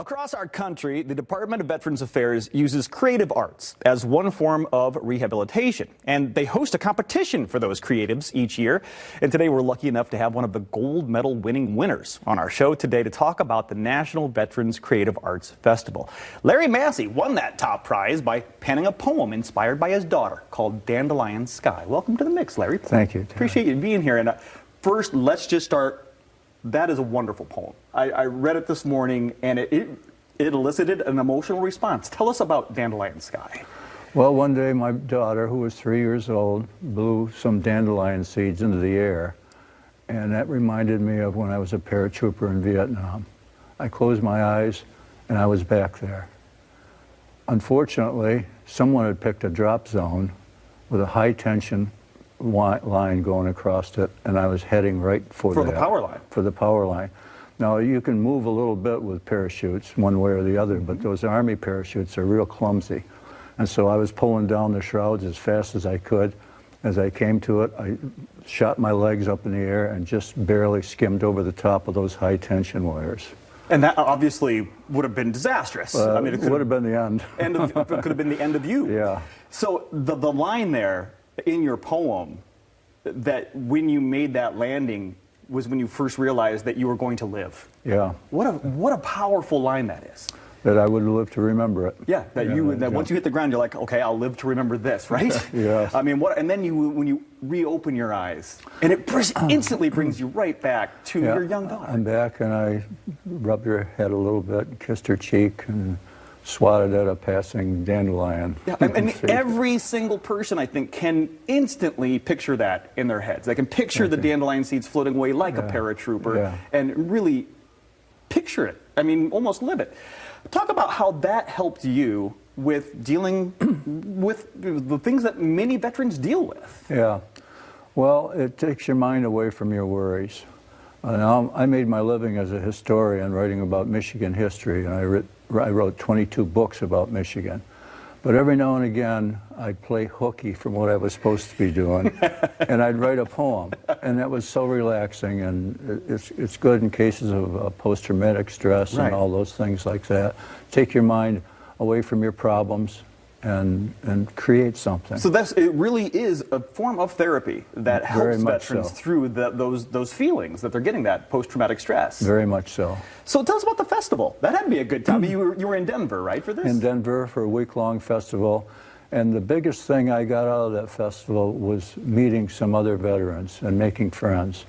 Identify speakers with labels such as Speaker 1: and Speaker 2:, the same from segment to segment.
Speaker 1: Across our country, the Department of Veterans Affairs uses creative arts as one form of rehabilitation, and they host a competition for those creatives each year. And today we're lucky enough to have one of the gold medal winning winners on our show today to talk about the National Veterans Creative Arts Festival. Larry Massey won that top prize by penning a poem inspired by his daughter called Dandelion Sky. Welcome to the mix, Larry.
Speaker 2: Thank you, Terry.
Speaker 1: Appreciate you being here. And first, let's just start. That is a wonderful poem. I read it this morning, and it elicited an emotional response. Tell us about Dandelion Sky.
Speaker 2: Well, one day my daughter, who was 3 years old, blew some dandelion seeds into the air, and that reminded me of when I was a paratrooper in Vietnam. I closed my eyes, and I was back there. Unfortunately, someone had picked a drop zone with a high-tension line going across it, and I was heading right for
Speaker 1: the power line.
Speaker 2: For the power line. Now, you can move a little bit with parachutes, one way or the other, but those Army parachutes are real clumsy. And so I was pulling down the shrouds as fast as I could. As I came to it, I shot my legs up in the air and just barely skimmed over the top of those high-tension wires.
Speaker 1: And that obviously would have been disastrous. I mean,
Speaker 2: it would have been the end.
Speaker 1: It could have been the end of you.
Speaker 2: Yeah.
Speaker 1: So the line there in your poem, that when you made that landing was when you first realized that you were going to live.
Speaker 2: Yeah.
Speaker 1: What a powerful line that is.
Speaker 2: That I would live to remember it.
Speaker 1: Yeah, that once you hit the ground, you're like, okay, I'll live to remember this, right?
Speaker 2: Yes.
Speaker 1: I mean, and then when you reopen your eyes, and it instantly brings you right back to your young daughter.
Speaker 2: I'm back, and I rubbed her head a little bit, and kissed her cheek, and swatted at a passing dandelion.
Speaker 1: Yeah, and every single person, I think, can instantly picture that in their heads. They can picture the dandelion seeds floating away like a paratrooper and really picture it. I mean, almost live it. Talk about how that helped you with dealing with the things that many veterans deal with.
Speaker 2: Yeah. Well, it takes your mind away from your worries. Now, I made my living as a historian writing about Michigan history, and I wrote 22 books about Michigan. But every now and again, I'd play hooky from what I was supposed to be doing, and I'd write a poem. And that was so relaxing, and it's good in cases of post-traumatic stress and all those things like that. Take your mind away from your problems and create something.
Speaker 1: So it really is a form of therapy that helps veterans through those feelings that they're getting, that post-traumatic stress.
Speaker 2: Very much so.
Speaker 1: So tell us about the festival. That had to be a good time. You were in Denver, right, for this?
Speaker 2: In Denver for a week-long festival. And the biggest thing I got out of that festival was meeting some other veterans and making friends.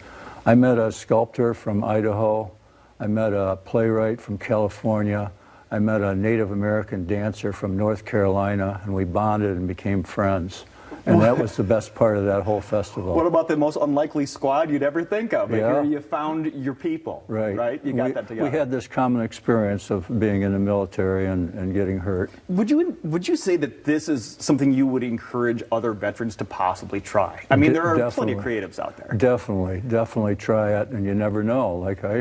Speaker 2: I met a sculptor from Idaho. I met a playwright from California. I met a Native American dancer from North Carolina, and we bonded and became friends. And that was the best part of that whole festival.
Speaker 1: What about the most unlikely squad you'd ever think of? Here you found your people, right? You got that together.
Speaker 2: We had this common experience of being in the military and getting hurt.
Speaker 1: Would you say that this is something you would encourage other veterans to possibly try? I mean, there are plenty of creatives out there.
Speaker 2: Definitely try it, and you never know. Like I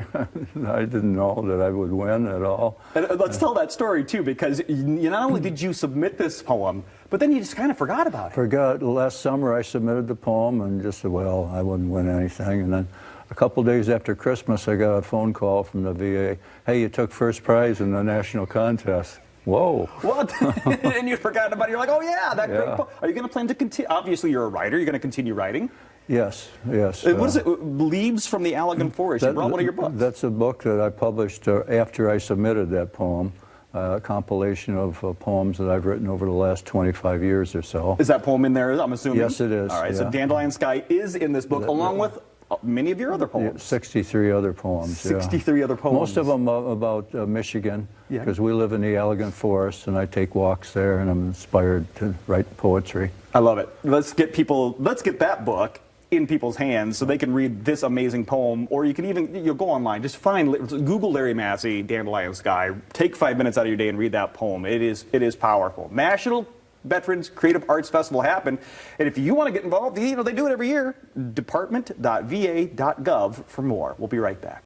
Speaker 2: didn't know that I would win at all.
Speaker 1: And let's tell that story too, because not only did you submit this poem, but then you just kind of forgot about it.
Speaker 2: Last summer I submitted the poem and just said, well, I wouldn't win anything. And then a couple days after Christmas, I got a phone call from the VA. Hey, you took first prize in the national contest. Whoa.
Speaker 1: What? And you forgot about it. You're like, oh yeah, that great poem. Are you going to plan to continue? Obviously, you're a writer. You're going to continue writing?
Speaker 2: Yes.
Speaker 1: What is it? Leaves from the Allegan Forest. You brought one of your books.
Speaker 2: That's a book that I published after I submitted that poem. A compilation of poems that I've written over the last 25 years or so.
Speaker 1: Is that poem in there, I'm assuming?
Speaker 2: Yes, it is.
Speaker 1: All right, so Dandelion Sky is in this book, along with many of your other poems.
Speaker 2: 63 other poems.
Speaker 1: 63 other poems.
Speaker 2: Most of them about Michigan, because we live in the Allegan Forest, and I take walks there, and I'm inspired to write poetry.
Speaker 1: I love it. Let's get that book in people's hands so they can read this amazing poem, or you can even go online, just Google Larry Massey, Dandelion Sky, take 5 minutes out of your day and read that poem. It is powerful. National Veterans Creative Arts Festival happened, and if you want to get involved, they do it every year. department.va.gov for more. We'll be right back.